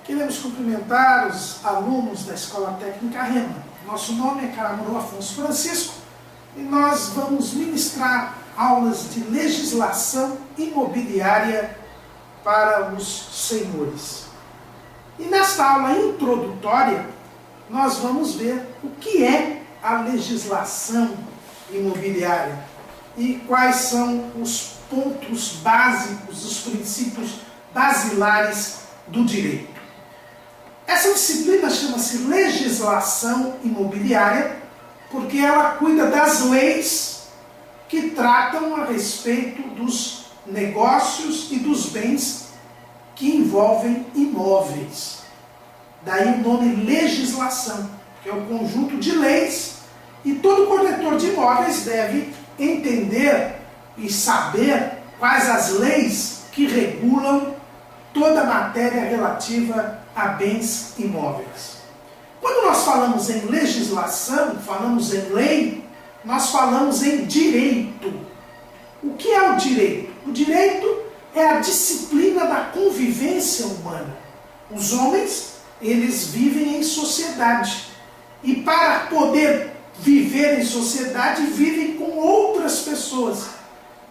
Queremos cumprimentar os alunos da Escola Técnica Rema. Nosso nome é Caramuru Afonso Francisco e nós vamos ministrar aulas de legislação imobiliária para os senhores. E nesta aula introdutória, nós vamos ver o que é a legislação imobiliária e quais são os pontos básicos, os princípios basilares do direito. Essa disciplina chama-se legislação imobiliária porque ela cuida das leis que tratam a respeito dos negócios e dos bens que envolvem imóveis. Daí o nome legislação, que é o conjunto de leis, e todo corretor de imóveis deve entender e saber quais as leis que regulam toda a matéria relativa a bens imóveis. Quando nós falamos em legislação, falamos em lei, nós falamos em direito. O que é o direito? O direito é a disciplina da convivência humana. Os homens, eles vivem em sociedade. E para poder viver em sociedade, vivem com outras pessoas.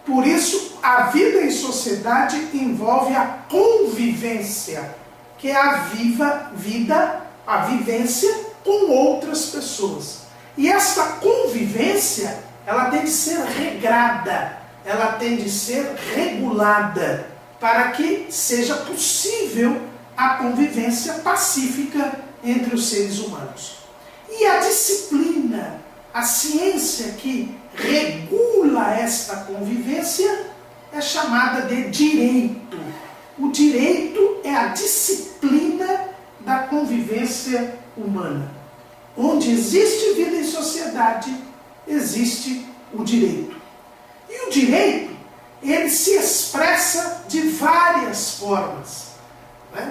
Por isso, a vida em sociedade envolve a convivência, que é a vivência com outras pessoas. E esta convivência, ela tem de ser regrada, ela tem de ser regulada, para que seja possível a convivência pacífica entre os seres humanos. E a disciplina, a ciência que regula esta convivência é chamada de direito. O direito é a disciplina da convivência humana. Onde existe vida em sociedade, existe o direito. E o direito, ele se expressa de várias formas.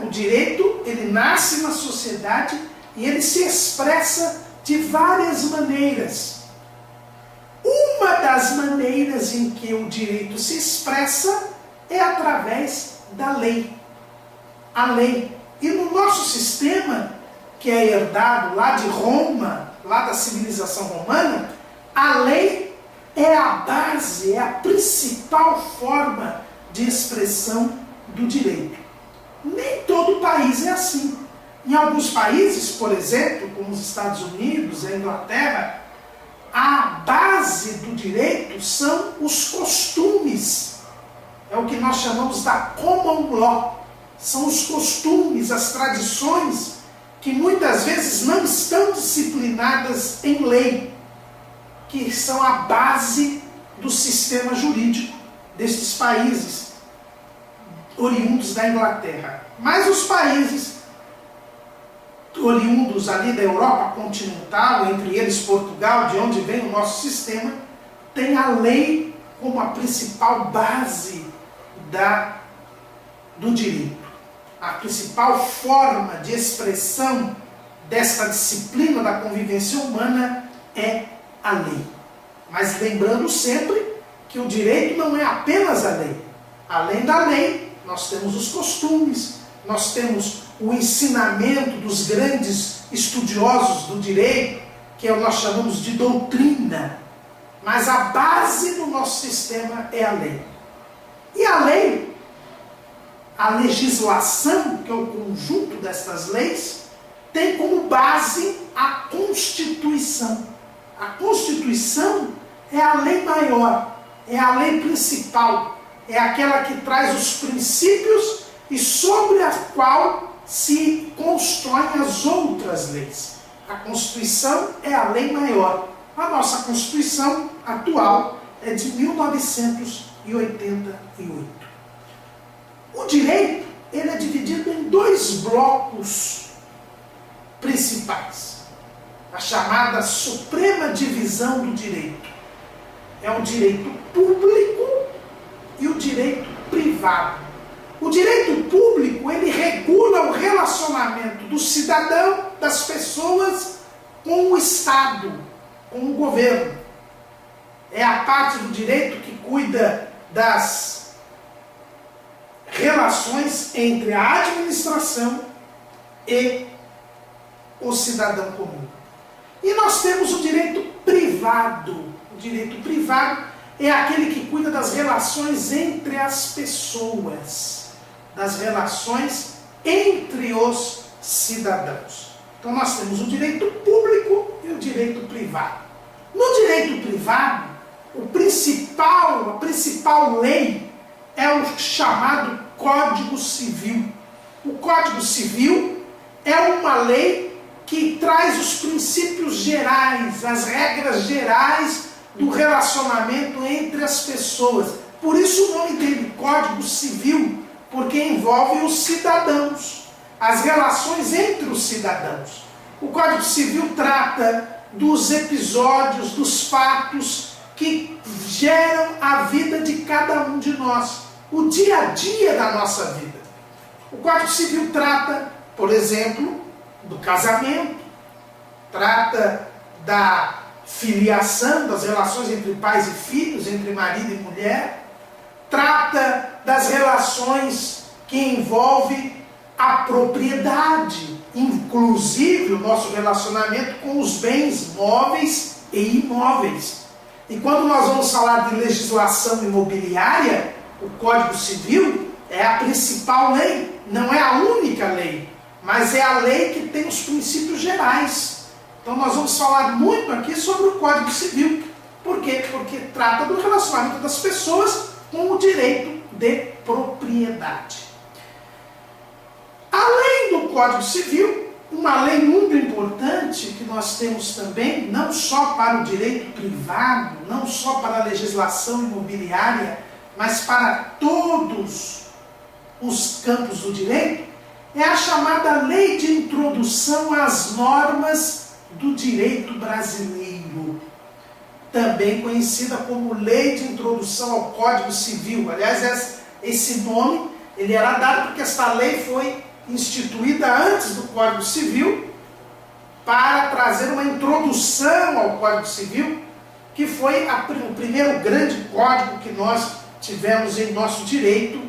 O direito, ele nasce na sociedade e ele se expressa de várias maneiras. Uma das maneiras em que o direito se expressa é através da lei. A lei. E no nosso sistema, que é herdado lá de Roma, lá da civilização romana, a lei é a base, é a principal forma de expressão do direito. Nem todo país é assim. Em alguns países, por exemplo, como os Estados Unidos, a Inglaterra, a base do direito são os costumes. É o que nós chamamos da common law. São os costumes, as tradições, que muitas vezes não estão disciplinadas em lei, que são a base do sistema jurídico destes países oriundos da Inglaterra. Mas os países oriundos ali da Europa continental, entre eles Portugal, de onde vem o nosso sistema, tem a lei como a principal base do direito. A principal forma de expressão desta disciplina da convivência humana é a lei. Mas lembrando sempre que o direito não é apenas a lei. Além da lei, nós temos os costumes, nós temos o ensinamento dos grandes estudiosos do direito, que nós chamamos de doutrina. Mas a base do nosso sistema é a lei. E a lei, a legislação, que é o conjunto destas leis, tem como base a Constituição. A Constituição é a lei maior, é a lei principal, é aquela que traz os princípios e sobre a qual se constroem as outras leis. A Constituição é a lei maior. A nossa Constituição atual é de 1988. O direito, ele é dividido em dois blocos principais. A chamada suprema divisão do direito. É o direito público e o direito privado. O direito público, ele regula o relacionamento do cidadão, das pessoas, com o Estado, com o governo. É a parte do direito que cuida das relações entre a administração e o cidadão comum. E nós temos o direito privado. O direito privado é aquele que cuida das relações entre as pessoas, das relações entre os cidadãos. Então nós temos o direito público e o direito privado. No direito privado, a principal lei é o chamado Código Civil. O Código Civil é uma lei que traz os princípios gerais, as regras gerais do relacionamento entre as pessoas. Por isso o nome dele, Código Civil, porque envolve os cidadãos, as relações entre os cidadãos. O Código Civil trata dos episódios, dos fatos que geram a vida de cada um de nós, o dia a dia da nossa vida. O Código Civil trata, por exemplo, do casamento, trata da filiação, das relações entre pais e filhos, entre marido e mulher, trata das relações que envolvem a propriedade, inclusive o nosso relacionamento com os bens móveis e imóveis. E quando nós vamos falar de legislação imobiliária, o Código Civil é a principal lei, não é a única lei, mas é a lei que tem os princípios gerais. Então nós vamos falar muito aqui sobre o Código Civil. Por quê? Porque trata do relacionamento das pessoas com o direito de propriedade. Além do Código Civil, uma lei muito importante que nós temos também, não só para o direito privado, não só para a legislação imobiliária, mas para todos os campos do direito, é a chamada Lei de Introdução às Normas do Direito Brasileiro, também conhecida como Lei de Introdução ao Código Civil. Aliás, esse nome ele era dado porque esta lei foi instituída antes do Código Civil para trazer uma introdução ao Código Civil, que foi o primeiro grande código que nós tivemos em nosso direito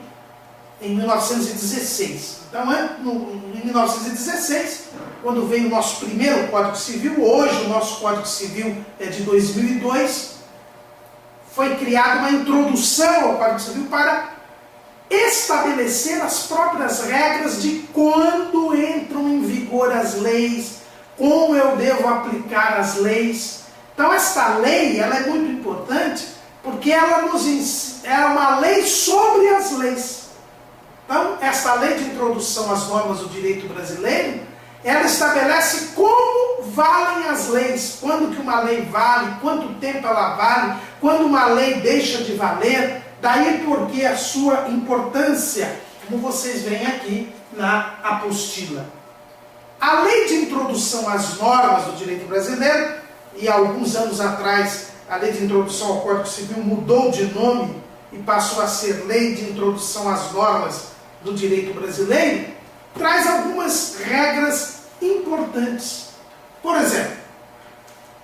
em 1916. Então, em 1916, quando veio o nosso primeiro Código Civil, hoje o nosso Código Civil é de 2002, foi criada uma introdução ao Código Civil para estabelecer as próprias regras de quando entram em vigor as leis, como eu devo aplicar as leis. Então esta lei ela é muito importante porque ela é uma lei sobre as leis. Então esta lei de introdução às normas do direito brasileiro, ela estabelece como valem as leis, quando que uma lei vale, quanto tempo ela vale, quando uma lei deixa de valer. Daí porque a sua importância, como vocês veem aqui na apostila. A lei de introdução às normas do direito brasileiro, e há alguns anos atrás a lei de introdução ao Código Civil mudou de nome e passou a ser Lei de Introdução às Normas do Direito Brasileiro, traz algumas regras importantes. Por exemplo,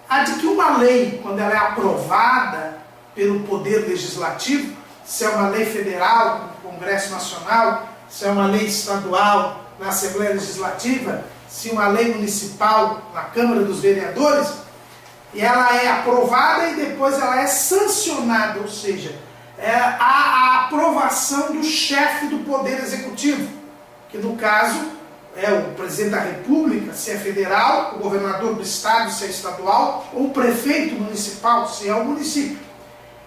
a de que uma lei, quando ela é aprovada pelo Poder Legislativo, se é uma lei federal, no Congresso Nacional, se é uma lei estadual, na Assembleia Legislativa, se uma lei municipal, na Câmara dos Vereadores, e ela é aprovada e depois ela é sancionada, ou seja, a aprovação do chefe do Poder Executivo, que no caso é o Presidente da República, se é federal, o governador do estado, se é estadual, ou o prefeito municipal, se é o município.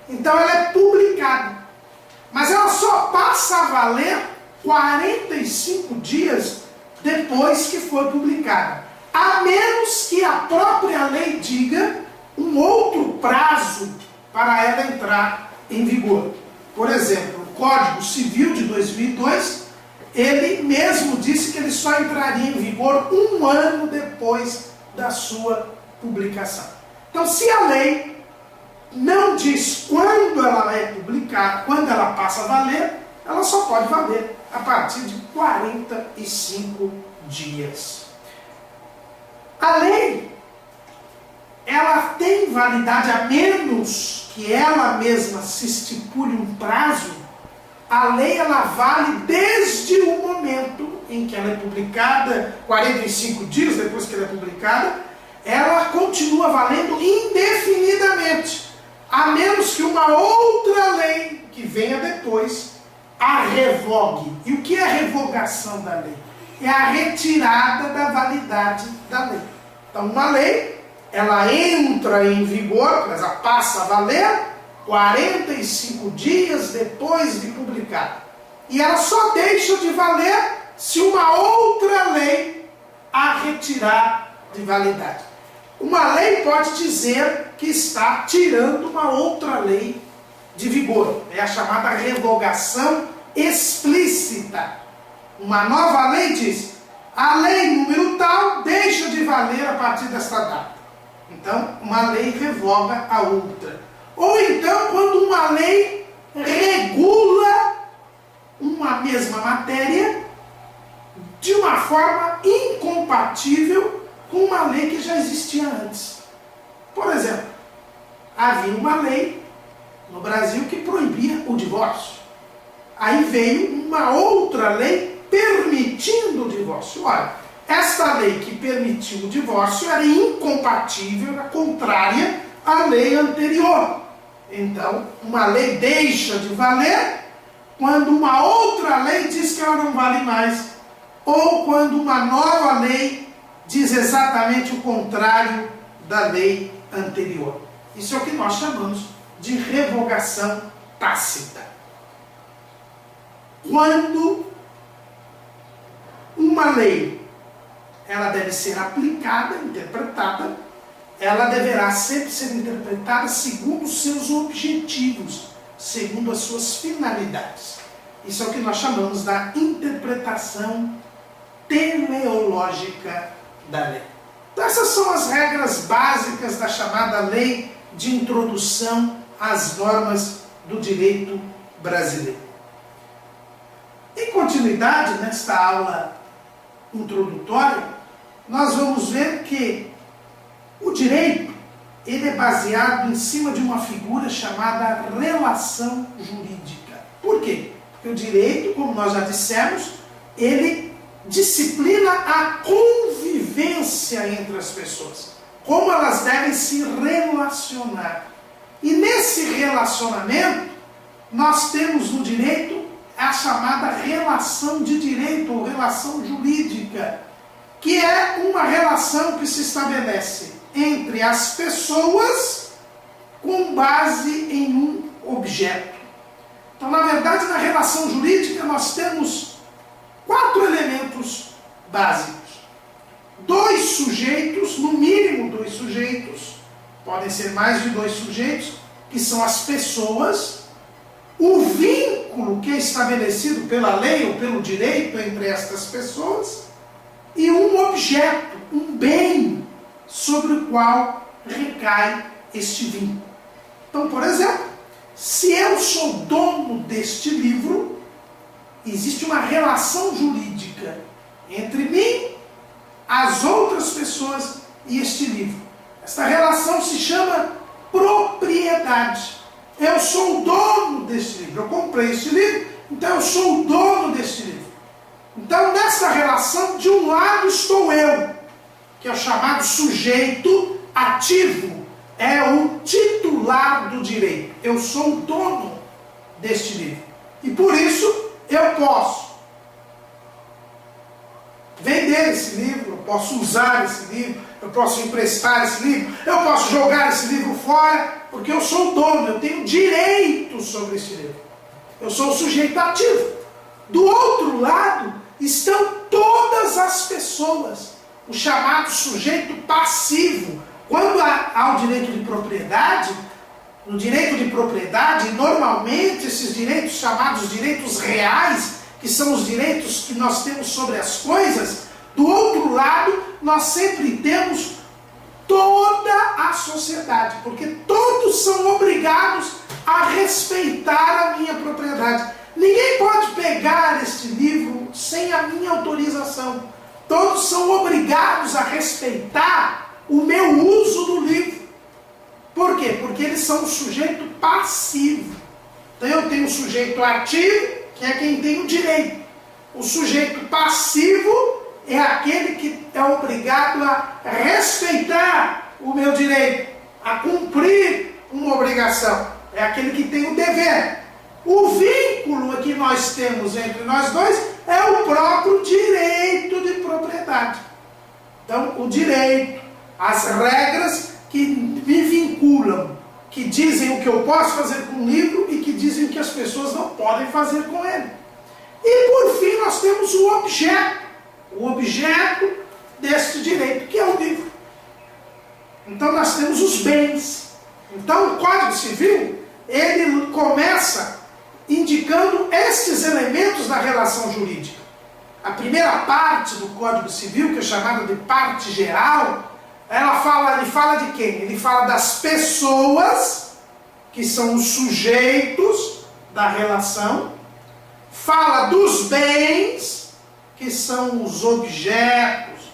Então ela é publicada. Mas ela só passa a valer 45 dias depois que foi publicada. A menos que a própria lei diga um outro prazo para ela entrar em vigor. Por exemplo, o Código Civil de 2002, ele mesmo disse que ele só entraria em vigor 1 ano depois da sua publicação. Então, se a lei não diz quando ela é publicada, quando ela passa a valer, ela só pode valer a partir de 45 dias. A lei, ela tem validade a menos que ela mesma se estipule um prazo. A lei, ela vale desde o momento em que ela é publicada, 45 dias depois que ela é publicada, ela continua valendo indefinidamente, a menos que uma outra lei que venha depois a revogue. E o que é a revogação da lei? É a retirada da validade da lei. Então, uma lei, ela entra em vigor, mas ela passa a valer 45 dias depois de publicada. E ela só deixa de valer se uma outra lei a retirar de validade. Uma lei pode dizer que está tirando uma outra lei de vigor. É a chamada revogação explícita. Uma nova lei diz: a lei número tal deixa de valer a partir desta data. Então, uma lei revoga a outra. Ou então, quando uma lei regula uma mesma matéria de uma forma incompatível com uma lei que já existia antes. Por exemplo, havia uma lei no Brasil que proibia o divórcio. Aí veio uma outra lei permitindo o divórcio. Olha, esta lei que permitiu o divórcio era incompatível, era contrária à lei anterior. Então, uma lei deixa de valer quando uma outra lei diz que ela não vale mais, ou quando uma nova lei diz exatamente o contrário da lei anterior. Isso é o que nós chamamos de revogação tácita. Quando uma lei ela deve ser aplicada, interpretada, ela deverá sempre ser interpretada segundo os seus objetivos, segundo as suas finalidades. Isso é o que nós chamamos da interpretação teleológica da lei. Então, essas são as regras básicas da chamada lei de introdução às normas do direito brasileiro. Em continuidade, nesta aula introdutória, nós vamos ver que o direito ele é baseado em cima de uma figura chamada relação jurídica. Por quê? Porque o direito, como nós já dissemos, ele disciplina a convivência entre as pessoas, como elas devem se relacionar. E nesse relacionamento, nós temos no direito a chamada relação de direito, ou relação jurídica, que é uma relação que se estabelece entre as pessoas com base em um objeto. Então, na verdade, na relação jurídica nós temos 4 elementos básicos. 2 sujeitos, no mínimo 2 sujeitos, podem ser mais de 2 sujeitos, que são as pessoas, o vínculo que é estabelecido pela lei ou pelo direito entre estas pessoas, e um objeto, um bem, sobre o qual recai este vínculo. Então, por exemplo, se eu sou dono deste livro, existe uma relação jurídica entre mim, as outras pessoas e este livro. Esta relação se chama propriedade. Eu sou o dono deste livro. Eu comprei este livro, então eu sou o dono deste livro. Então, nessa relação, de um lado estou eu, que é o chamado sujeito ativo, é o titular do direito. Eu sou o dono deste livro. E por isso, eu posso vender esse livro, eu posso usar esse livro, eu posso emprestar esse livro, eu posso jogar esse livro fora, porque eu sou o dono, eu tenho direito sobre esse livro. Eu sou o sujeito ativo. Do outro lado estão todas as pessoas, o chamado sujeito passivo. Quando há o direito de propriedade, no direito de propriedade, normalmente esses direitos chamados direitos reais, que são os direitos que nós temos sobre as coisas, do outro lado nós sempre temos toda a sociedade, porque todos são obrigados a respeitar a minha propriedade. Ninguém pode pegar este livro sem a minha autorização. Todos são obrigados a respeitar o meu uso do livro. Por quê? Porque eles são um sujeito passivo. Então eu tenho um sujeito ativo, que é quem tem o direito. O sujeito passivo é aquele que é obrigado a respeitar o meu direito, a cumprir uma obrigação. É aquele que tem o dever. O vínculo que nós temos entre nós dois é o próprio direito de propriedade. Então, o direito, as regras que me vinculam, que dizem o que eu posso fazer com o livro e que dizem o que as pessoas não podem fazer com ele. E, por fim, nós temos o objeto deste direito, que é o livro. Então, nós temos os bens. Então, o Código Civil, ele começa indicando estes elementos da relação jurídica. A primeira parte do Código Civil, que é chamada de parte geral, ele fala de quem? Ele fala das pessoas, que são os sujeitos da relação, fala dos bens, que são os objetos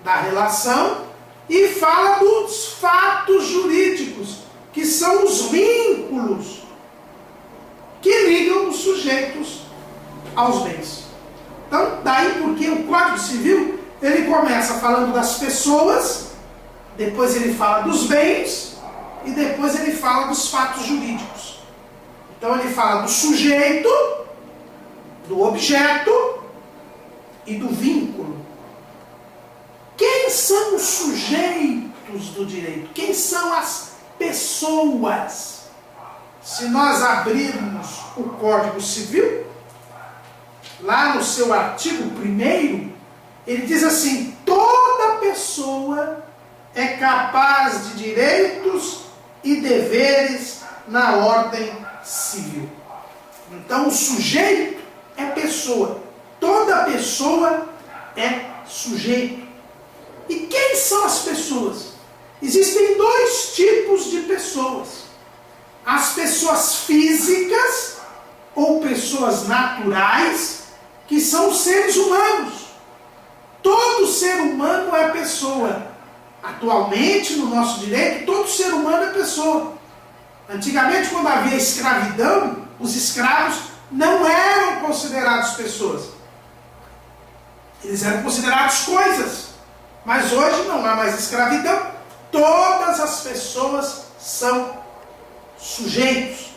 da relação, e fala dos fatos jurídicos, que são os vínculos que ligam os sujeitos aos bens. Então, daí porque o Código Civil, ele começa falando das pessoas, depois ele fala dos bens, e depois ele fala dos fatos jurídicos. Então ele fala do sujeito, do objeto e do vínculo. Quem são os sujeitos do direito? Quem são as pessoas? Se nós abrirmos o Código Civil, lá no seu artigo 1º, ele diz assim: toda pessoa é capaz de direitos e deveres na ordem civil. Então, o sujeito é pessoa. Toda pessoa é sujeito. E quem são as pessoas? Existem dois tipos de pessoas. As pessoas físicas ou pessoas naturais, que são os seres humanos. Todo ser humano é pessoa. Atualmente, no nosso direito, todo ser humano é pessoa. Antigamente, quando havia escravidão, os escravos não eram considerados pessoas. Eles eram considerados coisas. Mas hoje não há mais escravidão. Todas as pessoas são sujeitos.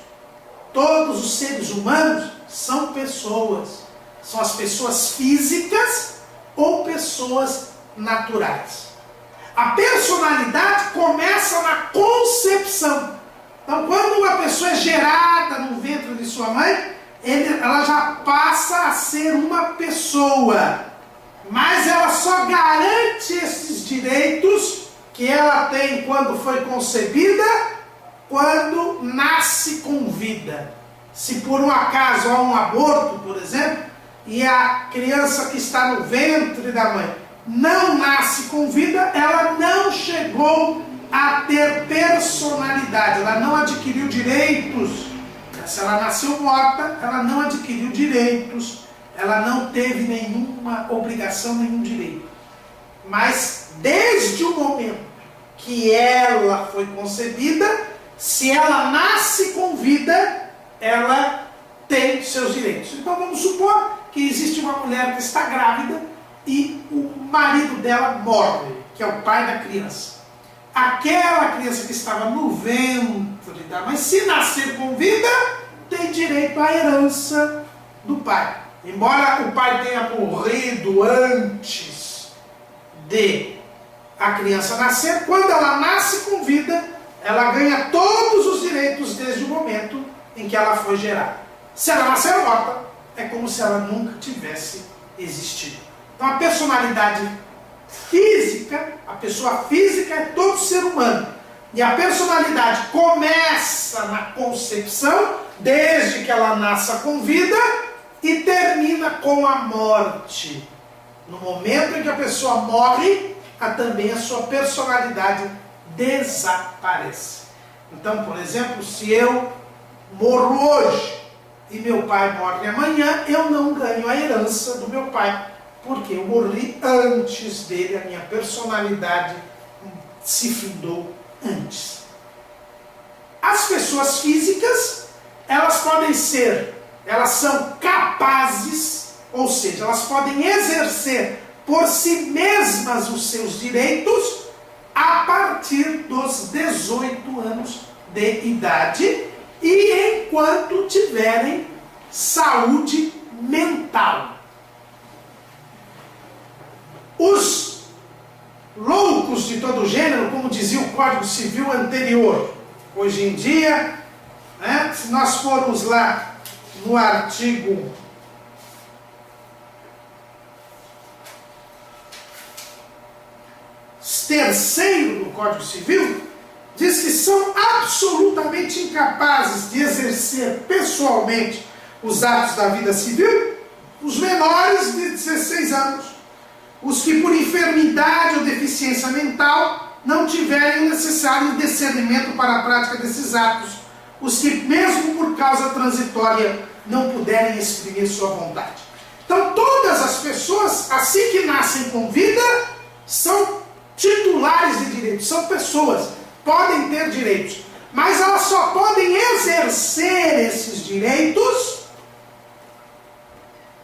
Todos os seres humanos são pessoas. São as pessoas físicas ou pessoas naturais. A personalidade começa na concepção. Então, quando uma pessoa é gerada no ventre de sua mãe, ela já passa a ser uma pessoa. Mas ela só garante esses direitos que ela tem quando foi concebida, quando nasce com vida. Se por um acaso há um aborto, por exemplo, e a criança que está no ventre da mãe não nasce com vida, ela não chegou a ter personalidade, ela não adquiriu direitos. Se ela nasceu morta, ela não adquiriu direitos, ela não teve nenhuma obrigação, nenhum direito. Mas desde o momento que ela foi concebida, se ela nasce com vida, ela tem seus direitos. Então vamos supor que existe uma mulher que está grávida e o marido dela morre, que é o pai da criança. Aquela criança que estava no ventre da mãe, se nascer com vida, tem direito à herança do pai. Embora o pai tenha morrido antes de a criança nascer, quando ela nasce com vida, ela ganha todos os direitos desde o momento em que ela foi gerada. Se ela nascer morta, é como se ela nunca tivesse existido. Então a personalidade física, a pessoa física é todo ser humano. E a personalidade começa na concepção, desde que ela nasça com vida, e termina com a morte. No momento em que a pessoa morre, também a sua personalidade desaparece. Então, por exemplo, se eu morro hoje e meu pai morre amanhã, eu não ganho a herança do meu pai, porque eu morri antes dele, a minha personalidade se findou antes. As pessoas físicas, elas são capazes ou seja, elas podem exercer por si mesmas os seus direitos a partir dos 18 anos de idade e enquanto tiverem saúde mental. Os loucos de todo gênero, como dizia o Código Civil anterior, hoje em dia, né, se nós formos lá no artigo 3º do Código Civil, diz que são absolutamente incapazes de exercer pessoalmente os atos da vida civil os menores de 16 anos, os que por enfermidade ou deficiência mental não tiverem o necessário discernimento para a prática desses atos, os que mesmo por causa transitória não puderem exprimir sua vontade. Então todas as pessoas, assim que nascem com vida, são titulares de direitos, são pessoas, podem ter direitos, mas elas só podem exercer esses direitos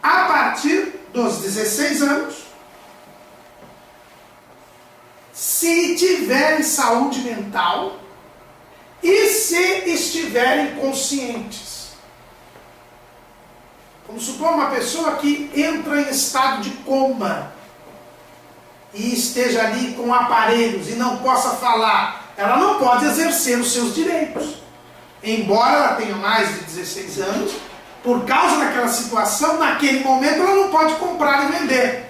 a partir dos 16 anos, se tiverem saúde mental e se estiverem conscientes. Vamos supor uma pessoa que entra em estado de coma e esteja ali com aparelhos e não possa falar, ela não pode exercer os seus direitos. Embora ela tenha mais de 16 anos, por causa daquela situação, naquele momento ela não pode comprar e vender.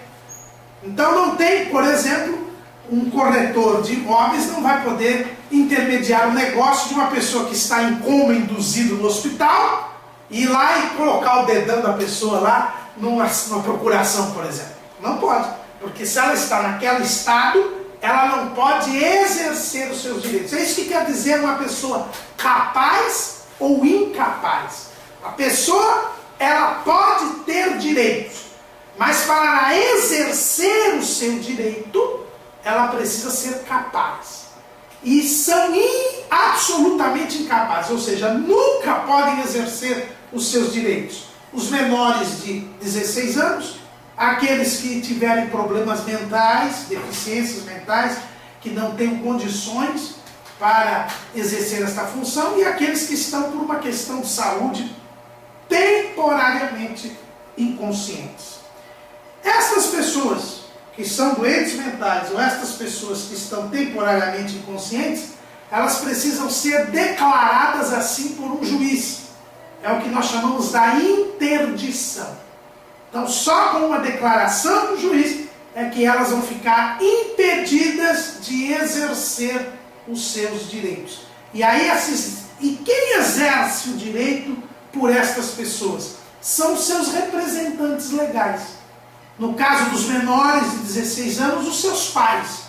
Então não tem, por exemplo, um corretor de imóveis não vai poder intermediar o negócio de uma pessoa que está em coma induzido no hospital e ir lá e colocar o dedão da pessoa lá numa procuração, por exemplo. Não pode. Porque se ela está naquele estado, ela não pode exercer os seus direitos. É isso que quer dizer uma pessoa capaz ou incapaz. A pessoa, ela pode ter direitos, mas para exercer o seu direito, ela precisa ser capaz. E são absolutamente incapazes, ou seja, nunca podem exercer os seus direitos. Os menores de 16 anos, aqueles que tiverem problemas mentais, deficiências mentais, que não tenham condições para exercer esta função, e aqueles que estão por uma questão de saúde temporariamente inconscientes. Estas pessoas que são doentes mentais, ou estas pessoas que estão temporariamente inconscientes, elas precisam ser declaradas assim por um juiz. É o que nós chamamos da interdição. Então, só com uma declaração do juiz é que elas vão ficar impedidas de exercer os seus direitos. E aí, quem exerce o direito por estas pessoas? São os seus representantes legais. No caso dos menores de 16 anos, os seus pais.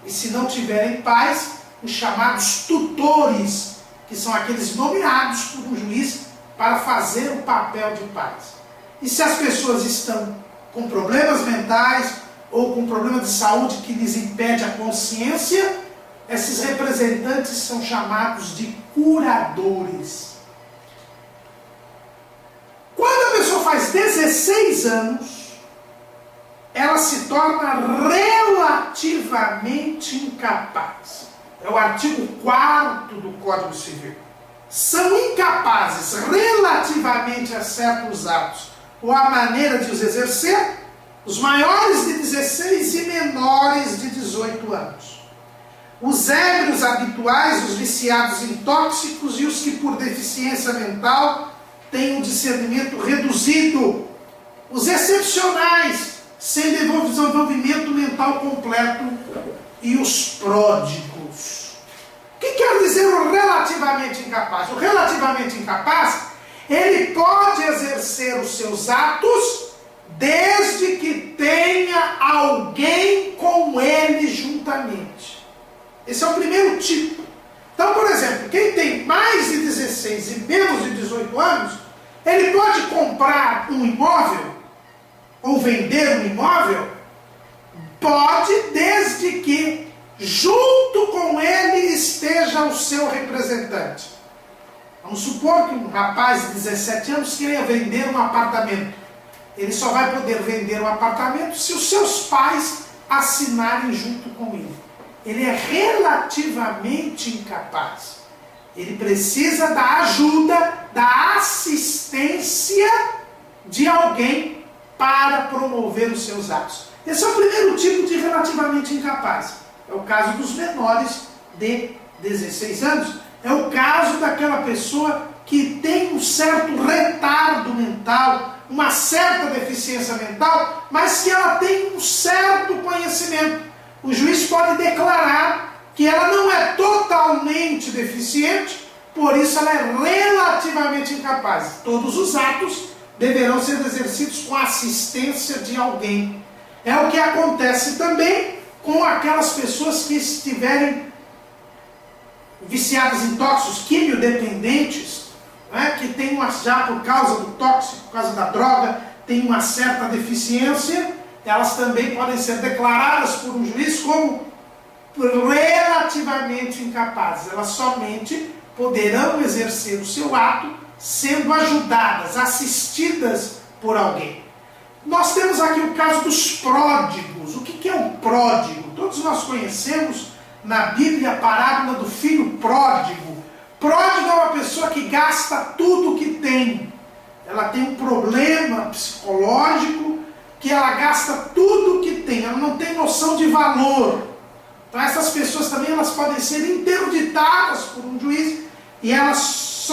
E se não tiverem pais, os chamados tutores, que são aqueles nomeados por um juiz para fazer o papel de pais. E se as pessoas estão com problemas mentais ou com problema de saúde que lhes impede a consciência, esses representantes são chamados de curadores. Quando a pessoa faz 16 anos, ela se torna relativamente incapaz. É o artigo 4º do Código Civil. São incapazes relativamente a certos atos ou a maneira de os exercer, os maiores de 16 e menores de 18 anos. Os ébrios habituais, os viciados em tóxicos e os que por deficiência mental têm um discernimento reduzido. Os excepcionais, sem desenvolvimento mental completo, e os pródigos. O que quer dizer o relativamente incapaz? O relativamente incapaz, ele pode exercer os seus atos desde que tenha alguém com ele juntamente. Esse é o primeiro tipo. Então, por exemplo, quem tem mais de 16 e menos de 18 anos, ele pode comprar um imóvel ou vender um imóvel? Pode, desde que junto com ele esteja o seu representante. Vamos supor que um rapaz de 17 anos queria vender um apartamento. ele só vai poder vender o apartamento se os seus pais assinarem junto com ele. Ele é relativamente incapaz. Ele precisa da ajuda, da assistência de alguém para promover os seus atos. Esse é o primeiro tipo de relativamente incapaz. É o caso dos menores de 16 anos. É o caso daquela pessoa que tem um certo retardo mental, uma certa deficiência mental, mas que ela tem um certo conhecimento. O juiz pode declarar que ela não é totalmente deficiente, por isso ela é relativamente incapaz. Todos os atos deverão ser exercidos com a assistência de alguém. É o que acontece também com aquelas pessoas que estiverem viciadas em tóxicos, quimiodependentes, né, que tem já por causa do tóxico, por causa da droga, tem uma certa deficiência, elas também podem ser declaradas por um juiz como relativamente incapazes. Elas somente poderão exercer o seu ato sendo ajudadas, assistidas por alguém. Nós temos aqui o caso dos pródigos. O que é um pródigo? Todos nós conhecemos na Bíblia a parábola do filho pródigo. Pródigo é uma pessoa que gasta tudo o que tem. Ela tem um problema psicológico que ela gasta tudo o que tem. Ela não tem noção de valor. Então essas pessoas também elas podem ser interditadas por um juiz e elas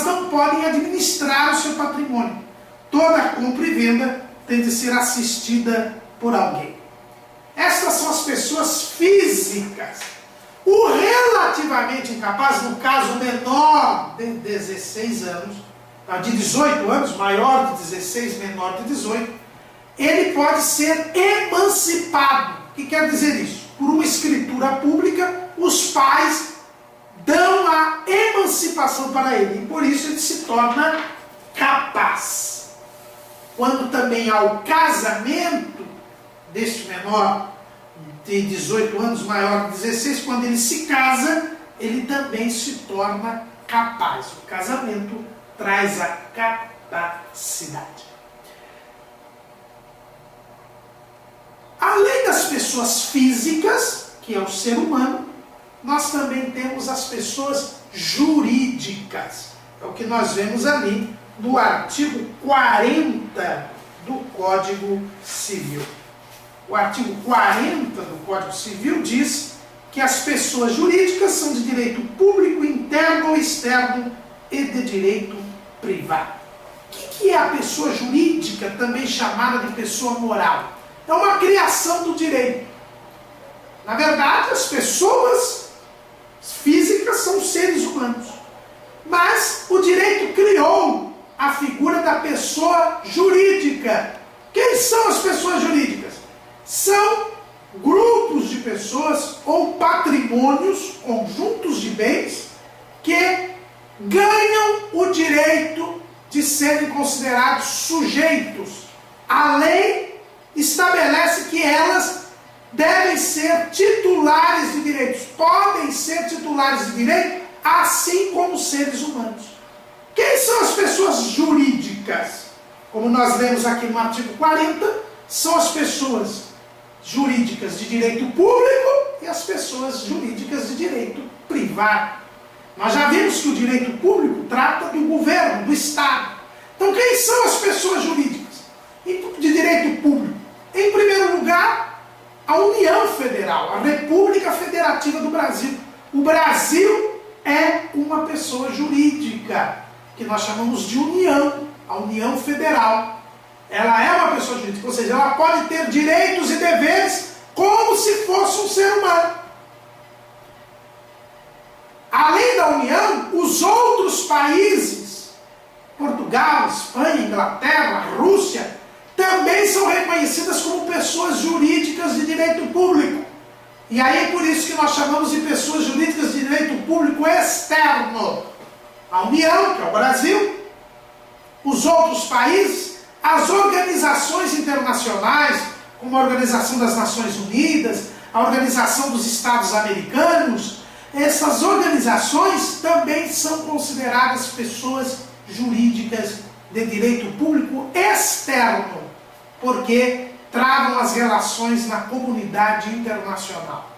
não podem administrar o seu patrimônio. Toda compra e venda tem de ser assistida por alguém. Essas são as pessoas físicas. O relativamente incapaz, no caso menor de 16 anos, de 18 anos, maior de 16, menor de 18, ele pode ser emancipado. O que quer dizer isso? Por uma escritura pública, os pais dão a emancipação para ele, e por isso ele se torna capaz. Quando também há o casamento deste menor de 18 anos, maior de 16, quando ele se casa, ele também se torna capaz. O casamento traz a capacidade. Além das pessoas físicas, que é o ser humano, nós também temos as pessoas jurídicas. É o que nós vemos ali no artigo 40 do Código Civil. O artigo 40 do Código Civil diz que as pessoas jurídicas são de direito público, interno ou externo e de direito privado. O que é a pessoa jurídica, também chamada de pessoa moral? É uma criação do direito. Na verdade, as pessoas físicas são seres humanos. Mas o direito criou a figura da pessoa jurídica. Quem são as pessoas jurídicas? São grupos de pessoas ou patrimônios, conjuntos de bens, que ganham o direito de serem considerados sujeitos. A lei estabelece que elas devem ser titulares de direitos, podem ser titulares de direito, assim como seres humanos. Quem são as pessoas jurídicas? Como nós lemos aqui no artigo 40, são as pessoas jurídicas de direito público e as pessoas jurídicas de direito privado. Nós já vimos que o direito público trata do governo, do Estado. Então quem são as pessoas jurídicas de direito público? Em primeiro lugar, a União Federal, a República Federativa do Brasil. O Brasil é uma pessoa jurídica, que nós chamamos de União, a União Federal. Ela é uma pessoa jurídica, ou seja, ela pode ter direitos e deveres como se fosse um ser humano. Além da União, os outros países, Portugal, Espanha, Inglaterra, Rússia, também são reconhecidas como pessoas jurídicas de direito público. E aí é por isso que nós chamamos de pessoas jurídicas de direito público externo. A União, que é o Brasil, os outros países, as organizações internacionais, como a Organização das Nações Unidas, a Organização dos Estados Americanos, essas organizações também são consideradas pessoas jurídicas de direito público externo, porque travam as relações na comunidade internacional.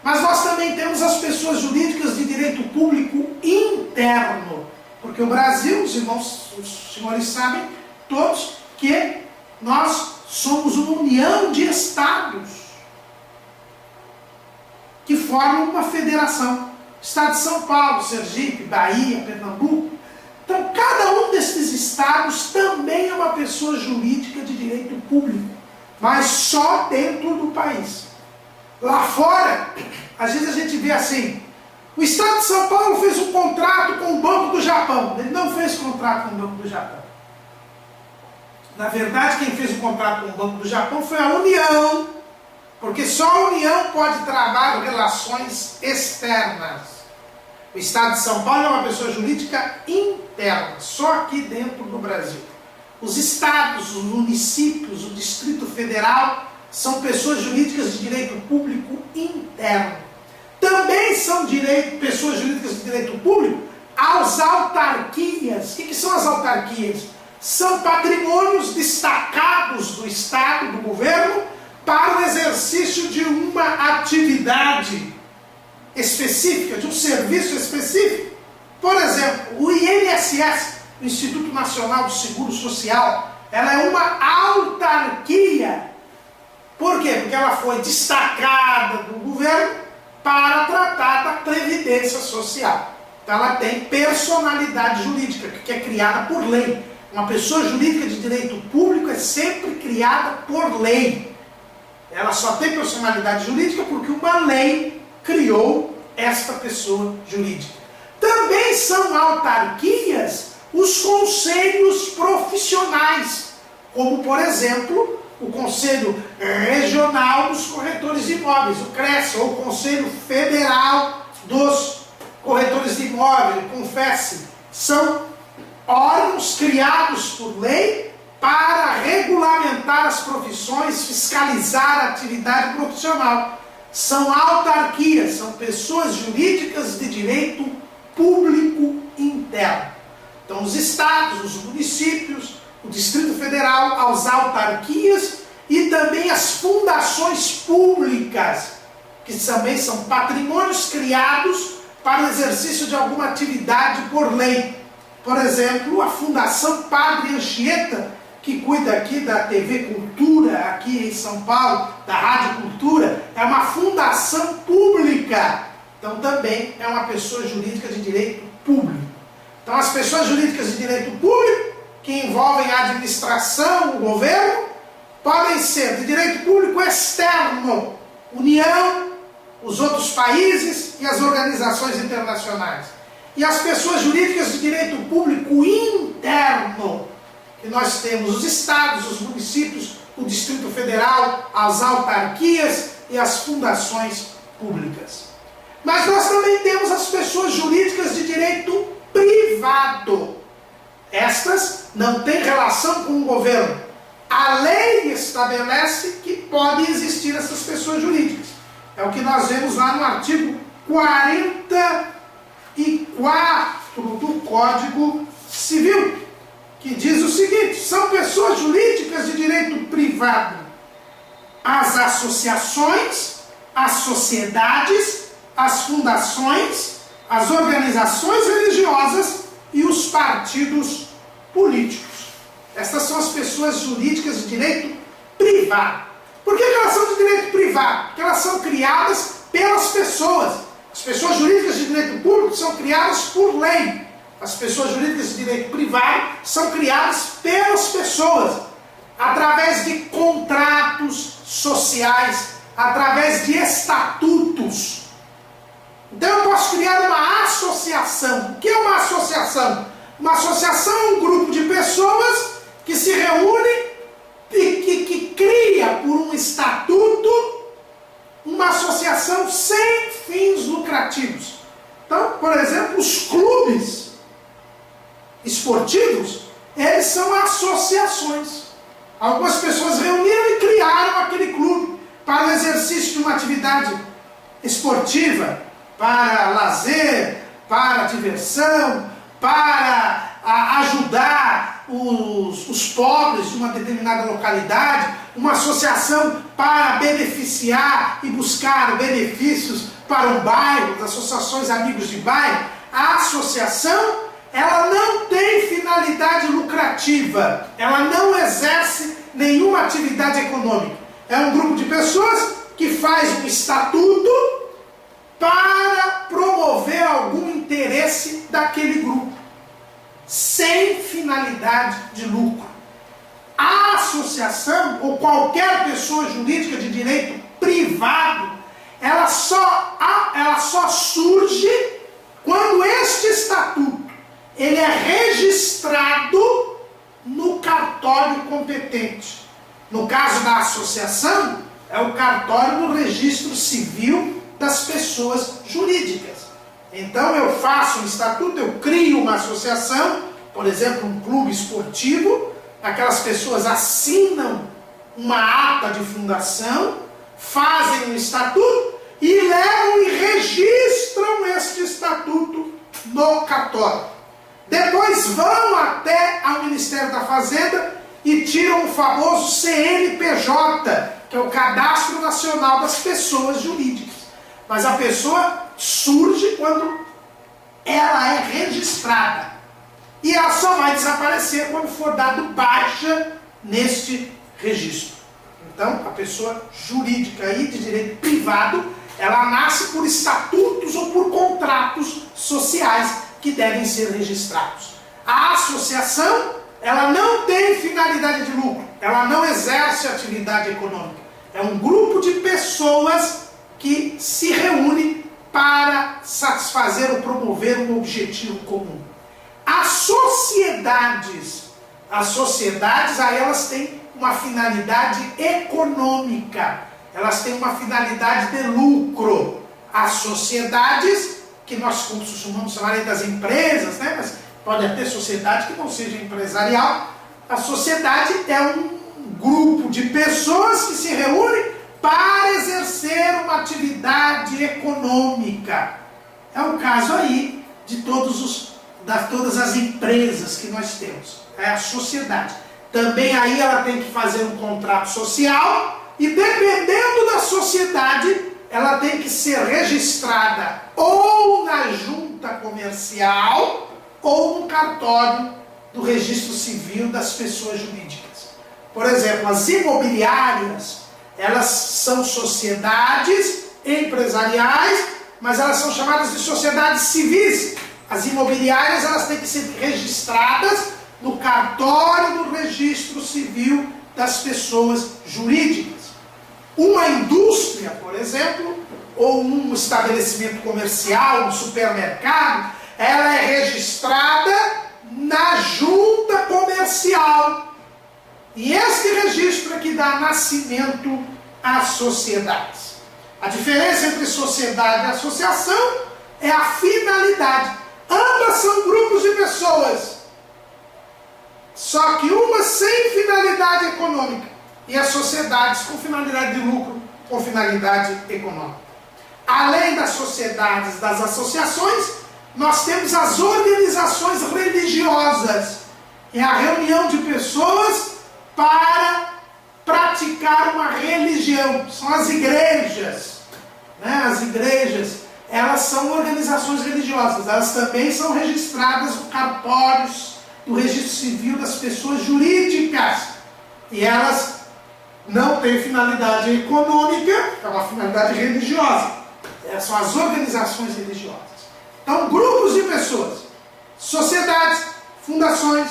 Mas nós também temos as pessoas jurídicas de direito público interno, porque o Brasil, os senhores sabem todos, que nós somos uma união de estados que formam uma federação. Estado de São Paulo, Sergipe, Bahia, Pernambuco. Então, cada um desses estados também é uma pessoa jurídica de direito público, mas só dentro do país. Lá fora, às vezes a gente vê assim, o Estado de São Paulo fez um contrato com o Banco do Japão. Ele não fez contrato com o Banco do Japão. Na verdade, quem fez o contrato com o Banco do Japão foi a União, porque só a União pode travar relações externas. O Estado de São Paulo é uma pessoa jurídica interna, só aqui dentro do Brasil. Os estados, os municípios, o Distrito Federal são pessoas jurídicas de direito público interno. Também são pessoas jurídicas de direito público as autarquias. O que são as autarquias? São patrimônios destacados do Estado, do governo, para o exercício de uma atividade específica, de um serviço específico. Por exemplo, o INSS, o Instituto Nacional do Seguro Social, ela é uma autarquia. Por quê? Porque ela foi destacada do governo para tratar da previdência social. Então ela tem personalidade jurídica, que é criada por lei. Uma pessoa jurídica de direito público é sempre criada por lei. Ela só tem personalidade jurídica porque uma lei criou esta pessoa jurídica. Também são autarquias os conselhos profissionais, como, por exemplo, o Conselho Regional dos Corretores de Imóveis, o CRES, ou o Conselho Federal dos Corretores de Imóveis, o CONFES. São órgãos criados por lei para regulamentar as profissões, fiscalizar a atividade profissional. São autarquias, são pessoas jurídicas de direito público interno. Então, os estados, os municípios, o Distrito Federal, as autarquias e também as fundações públicas, que também são patrimônios criados para o exercício de alguma atividade por lei. Por exemplo, a Fundação Padre Anchieta, que cuida aqui da TV Cultura, aqui em São Paulo, da Rádio Cultura, é uma fundação pública. Então também é uma pessoa jurídica de direito público. Então as pessoas jurídicas de direito público, que envolvem a administração, o governo, podem ser de direito público externo, União, os outros países e as organizações internacionais. E as pessoas jurídicas de direito público interno, que nós temos os estados, os municípios, o Distrito Federal, as autarquias e as fundações públicas. Mas nós também temos as pessoas jurídicas de direito privado. Estas não têm relação com o governo. A lei estabelece que podem existir essas pessoas jurídicas. É o que nós vemos lá no artigo 44 do Código Civil, que diz o seguinte: são pessoas jurídicas de direito privado as associações, as sociedades, as fundações, as organizações religiosas e os partidos políticos. Essas são as pessoas jurídicas de direito privado. Por que elas são de direito privado? Porque elas são criadas pelas pessoas. As pessoas jurídicas de direito público são criadas por lei. As pessoas jurídicas de direito privado são criadas pelas pessoas, através de contratos sociais, através de estatutos. Então eu posso criar uma associação. O que é uma associação? Uma associação é um grupo de pessoas que se reúnem e que cria por um estatuto uma associação sem fins lucrativos. Então, por exemplo, os clubes esportivos, eles são associações. Algumas pessoas reuniram e criaram aquele clube para o exercício de uma atividade esportiva, para lazer, para diversão, para ajudar os pobres de uma determinada localidade, uma associação para beneficiar e buscar benefícios para o bairro, as associações amigos de bairro. A associação, ela não tem finalidade lucrativa, ela não exerce nenhuma atividade econômica. É um grupo de pessoas que faz um estatuto para promover algum interesse daquele grupo, sem finalidade de lucro. A associação, ou qualquer pessoa jurídica de direito privado, ela só surge quando este estatuto ele é registrado no cartório competente. No caso da associação, é o cartório do registro civil das pessoas jurídicas. Então eu faço um estatuto, eu crio uma associação, por exemplo, um clube esportivo, aquelas pessoas assinam uma ata de fundação, fazem um estatuto e levam e registram este estatuto no cartório. Depois vão até ao Ministério da Fazenda e tiram o famoso CNPJ, que é o Cadastro Nacional das Pessoas Jurídicas. Mas a pessoa surge quando ela é registrada. E ela só vai desaparecer quando for dado baixa neste registro. Então, a pessoa jurídica aí de direito privado, ela nasce por estatutos ou por contratos sociais que devem ser registrados. A associação, ela não tem finalidade de lucro, ela não exerce atividade econômica. É um grupo de pessoas que se reúne para satisfazer ou promover um objetivo comum. As sociedades, aí elas têm uma finalidade econômica, elas têm uma finalidade de lucro. As sociedades, que nós costumamos chamar das empresas, né? Mas pode ter sociedade que não seja empresarial. A sociedade é um grupo de pessoas que se reúnem para exercer uma atividade econômica. É o caso aí de todas as empresas que nós temos. É a sociedade. Também aí ela tem que fazer um contrato social e, dependendo da sociedade, ela tem que ser registrada ou na junta comercial ou no cartório do registro civil das pessoas jurídicas. Por exemplo, as imobiliárias, elas são sociedades empresariais, mas elas são chamadas de sociedades civis. As imobiliárias, elas têm que ser registradas no cartório do registro civil das pessoas jurídicas. Uma indústria, por exemplo, ou um estabelecimento comercial, um supermercado, ela é registrada na junta comercial. E este registro é que dá nascimento às sociedades. A diferença entre sociedade e associação é a finalidade. Ambas são grupos de pessoas, só que uma sem finalidade econômica e as sociedades com finalidade de lucro, com finalidade econômica. Além das sociedades, das associações, nós temos as organizações religiosas. É a reunião de pessoas para praticar uma religião. São as igrejas. Né? As igrejas, elas são organizações religiosas. Elas também são registradas no cartório do registro civil das pessoas jurídicas. E elas não têm finalidade econômica, é uma finalidade religiosa. São as organizações religiosas. Então, grupos de pessoas, sociedades, fundações,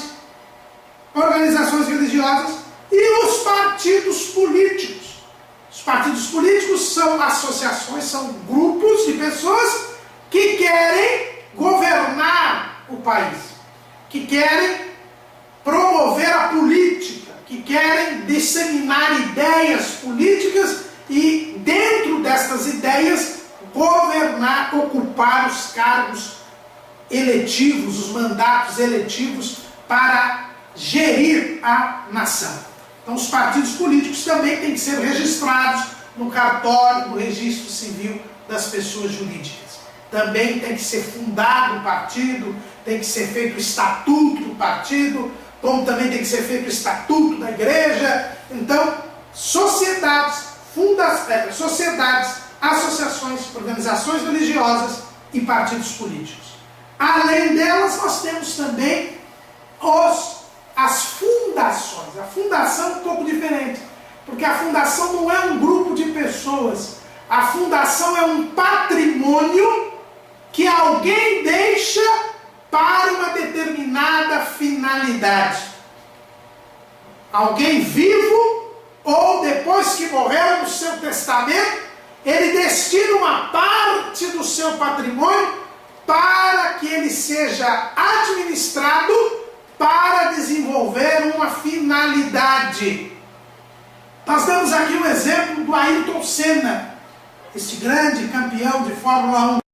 organizações religiosas e os partidos políticos. Os partidos políticos são associações, são grupos de pessoas que querem governar o país, que querem promover a política, que querem disseminar ideias políticas e, dentro destas ideias, governar, ocupar os cargos eletivos, os mandatos eletivos para gerir a nação. Então os partidos políticos também têm que ser registrados no cartório do registro civil das pessoas jurídicas. Também tem que ser fundado o partido, tem que ser feito o estatuto do partido, como também tem que ser feito o estatuto da igreja. Então, sociedades, associações, organizações religiosas e partidos políticos. Além delas, nós temos também as fundações. A fundação é um pouco diferente, porque a fundação não é um grupo de pessoas. A fundação é um patrimônio que alguém deixa para uma determinada finalidade. Alguém vivo, ou depois que morreu, no seu testamento, ele destina uma parte do seu patrimônio para que ele seja administrado para desenvolver uma finalidade. Nós damos aqui um exemplo do Ayrton Senna, este grande campeão de Fórmula 1.